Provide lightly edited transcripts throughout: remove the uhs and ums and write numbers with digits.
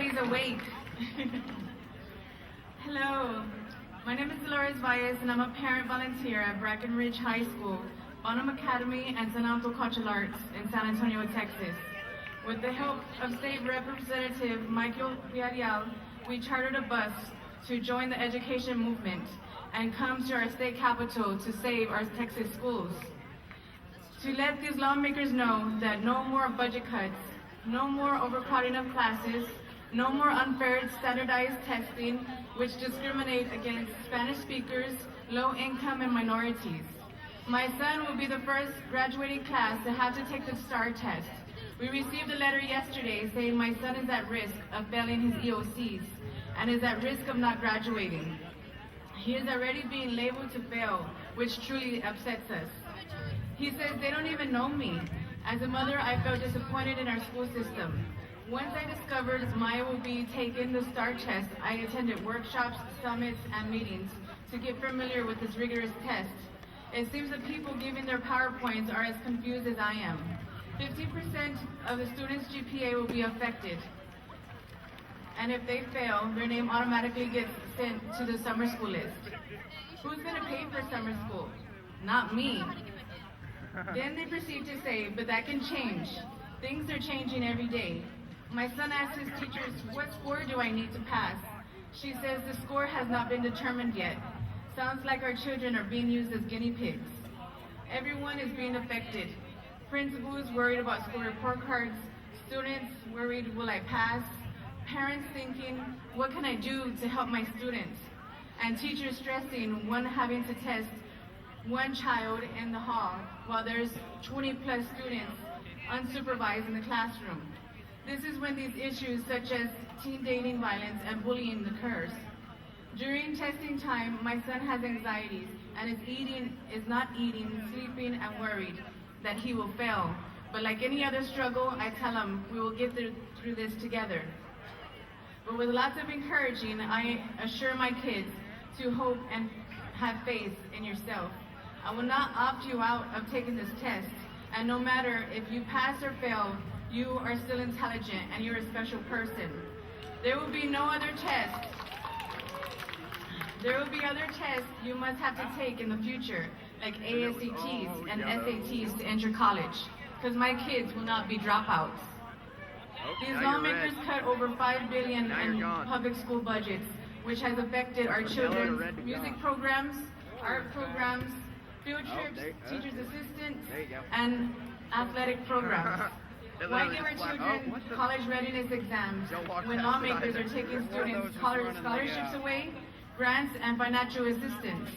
everybody's awake. Hello, my name is Dolores Valles and I'm a parent volunteer at Brackenridge High School, Bonham Academy, and San Antonio Cultural Arts in San Antonio, Texas. With the help of State Representative Michael Villarreal, we chartered a bus to join the education movement and come to our state capital to save our Texas schools. To let these lawmakers know that no more budget cuts, no more overcrowding of classes, no more unfair standardized testing which discriminate against Spanish speakers, low income, and minorities. My son will be the first graduating class to have to take the STAR test. We received a letter yesterday saying my son is at risk of failing his EOCs and is at risk of not graduating. He is already being labeled to fail, which truly upsets us. He says they don't even know me. As a mother, I felt disappointed in our school system. Once I discovered Maya will be taking the STAR test, I attended workshops, summits, and meetings to get familiar with this rigorous test. It seems that people giving their PowerPoints are as confused as I am. 50% of the students' GPA will be affected. And if they fail, their name automatically gets sent to the summer school list. Who's gonna pay for summer school? Not me. Then they proceed to say, but that can change. Things are changing every day. My son asks his teachers, what score do I need to pass? She says the score has not been determined yet. Sounds like our children are being used as guinea pigs. Everyone is being affected. Principals worried about school report cards, students worried, will I pass? Parents thinking, what can I do to help my students? And teachers stressing, one having to test one child in the hall while there's 20 plus students unsupervised in the classroom. This is when these issues such as teen dating violence and bullying occurs. During testing time, my son has anxieties and is not eating, sleeping, and worried that he will fail. But like any other struggle, I tell him we will get through this together. But with lots of encouraging, I assure my kids to hope and have faith in yourself. I will not opt you out of taking this test, and no matter if you pass or fail, you are still intelligent and you're a special person. There will be no other test. There will be other tests you must have to take in the future, like ASCTs and SATs to enter college, because my kids will not be dropouts. These lawmakers cut over $5 billion in public school budgets, which has affected our children's music programs, art programs, field trips, teachers' assistants, and athletic programs. Why give our children college readiness exams when lawmakers are taking students' scholarships away, grants, and financial assistance?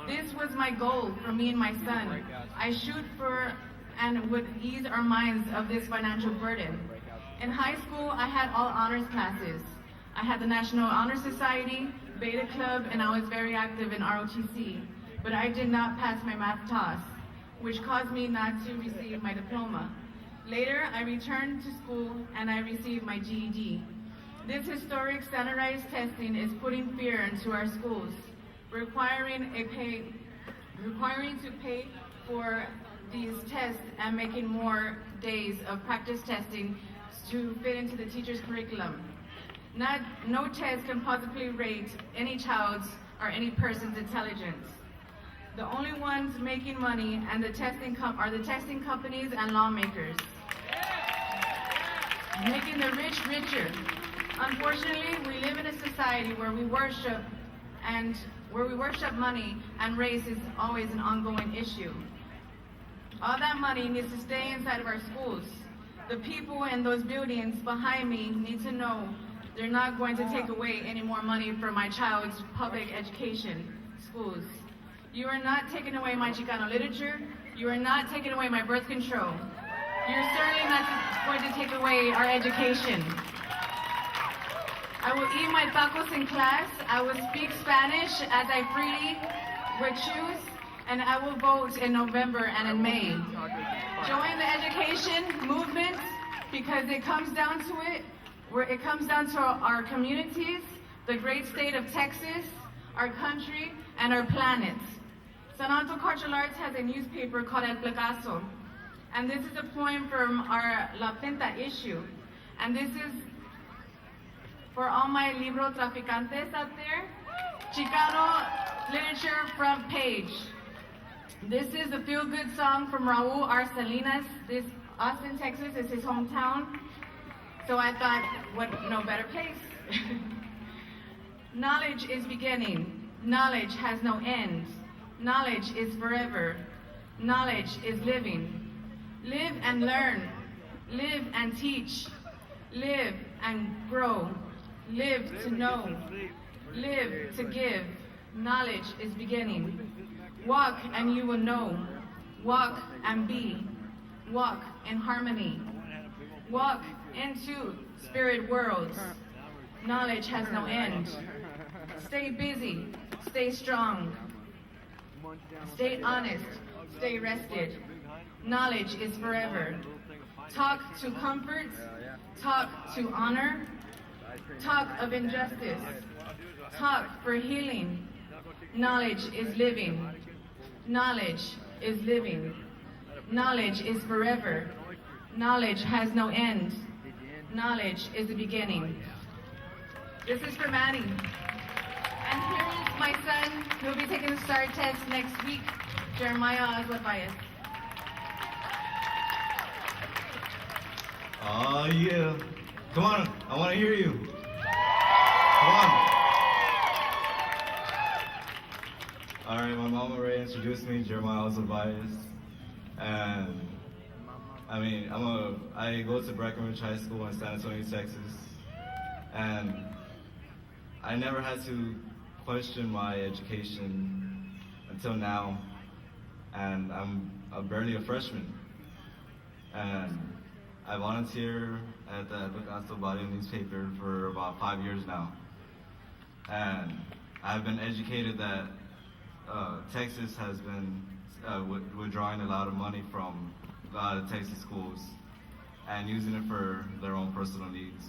This was my goal for me and my son. I shoot for and would ease our minds of this financial burden. In high school, I had all honors classes. I had the National Honor Society, Beta Club, and I was very active in ROTC. But I did not pass my math TOS, which caused me not to receive my diploma. Later, I returned to school and I received my GED. This historic standardized testing is putting fear into our schools, requiring to pay for these tests and making more days of practice testing to fit into the teacher's curriculum. No test can possibly rate any child's or any person's intelligence. The only ones making money and are the testing companies and lawmakers, making the rich richer. Unfortunately, we live in a society where we worship money, and race is always an ongoing issue. All that money needs to stay inside of our schools. The people in those buildings behind me need to know they're not going to take away any more money from my child's public education schools. You are not taking away my Chicano literature. You are not taking away my birth control. You're certainly not going to take away our education. I will eat my tacos in class. I will speak Spanish as I freely would choose. And I will vote in November and in May. Join the education movement because it comes down to our communities, the great state of Texas, our country, and our planet. San Antonio Cultural Arts has a newspaper called El Placazo, and this is a poem from our La Penta issue. And this is For all my libro traficantes out there, Chicano literature front page. This is a feel-good song from Raul Arcelinas. This Austin, Texas is his hometown. So I thought, what no better place. Knowledge is beginning. Knowledge has no end. Knowledge is forever. Knowledge is living. Live and learn. Live and teach. Live and grow. Live to know. Live to give. Knowledge is beginning. Walk and you will know. Walk and be. Walk in harmony. Walk into spirit worlds. Knowledge has no end. Stay busy. Stay strong. Stay honest. Stay rested. Knowledge is forever. Talk to comfort. Talk to honor. Talk of injustice. Talk for healing. Knowledge is living. Knowledge is living. Knowledge is forever. Knowledge has no end. Knowledge is the beginning. This is for Maddie. And here is my son, who will be taking the STAR test next week, Jeremiah Valles. Oh yeah. Come on, I want to hear you. Come on. All right, my mom already introduced me, Jeremiah Valles, and I go to Breckenridge High School in San Antonio, Texas, and I never had to question my education until now, and I'm barely a freshman, and I volunteer at the Picasso Body newspaper for about 5 years now, and I've been educated that Texas has been withdrawing a lot of money from a lot of Texas schools and using it for their own personal needs.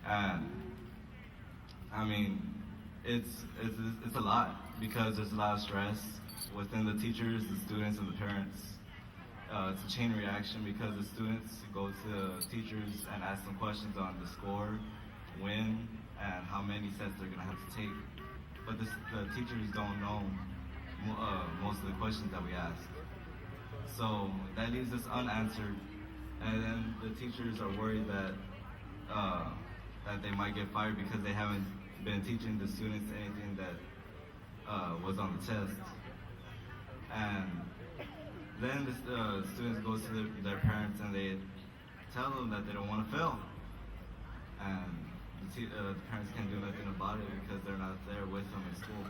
And I mean, it's a lot because there's a lot of stress within the teachers, the students, and the parents. It's a chain reaction because the students go to the teachers and ask them questions on the score, when, and how many sets they're gonna have to take. But the teachers don't know most of the questions that we ask. So that leaves us unanswered, and then the teachers are worried that that they might get fired because they haven't been teaching the students anything that was on the test. And then the students go to their parents and they tell them that they don't want to fail. And the parents can't do nothing about it because they're not there with them in school.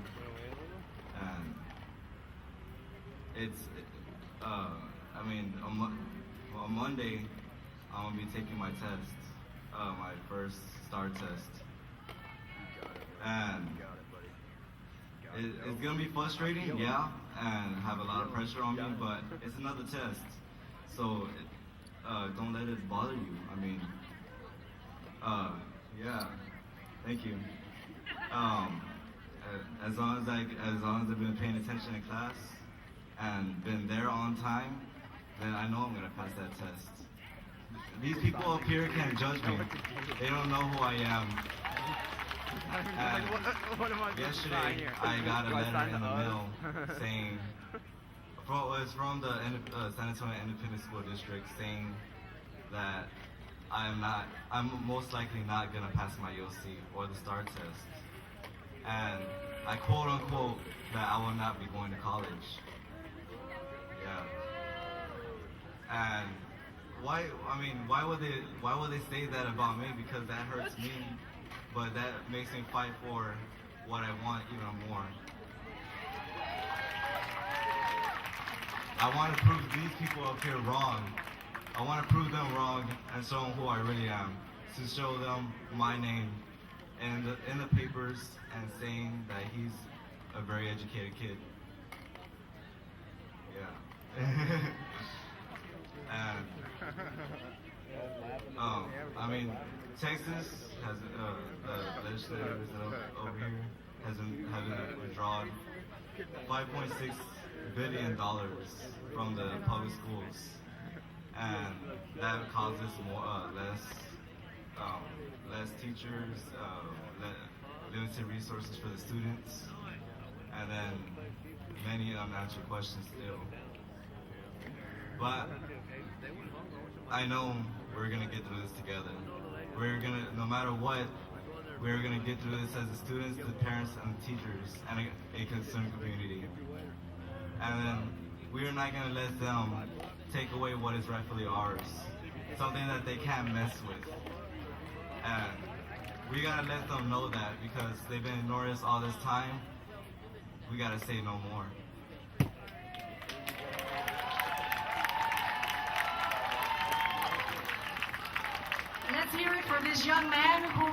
And it's, on Monday, I'm going to be taking my test, my first STAR test. And it's going to be frustrating, yeah, and have a lot of pressure on me, but it's another test. So don't let it bother you. I mean, yeah, thank you. As long as I've been paying attention in class and been there on time, then I know I'm gonna pass that test. These people up here can't judge me. They don't know who I am. And yesterday, I got a letter in the mail saying, it's from the San Antonio Independent School District, saying that I'm most likely not gonna pass my EOC or the STAR test. And I quote unquote that I will not be going to college. Yeah. And why would they say that about me? Because that hurts me, but that makes me fight for what I want even more. I want to prove these people up here wrong. I want to prove them wrong and show them who I really am. To show them my name in the papers and saying that he's a very educated kid. Yeah. And Texas has the legislators over here has withdrawn $5.6 billion from the public schools, and that causes less teachers, limited resources for the students, and then many unanswered questions still. But I know we're gonna get through this together. No matter what, we're gonna get through this as the students, the parents, and the teachers, and a concerned community. And then we're not gonna let them take away what is rightfully ours, something that they can't mess with. And we gotta let them know that because they've been ignoring us all this time. We gotta say no more. Let's hear it for this young man who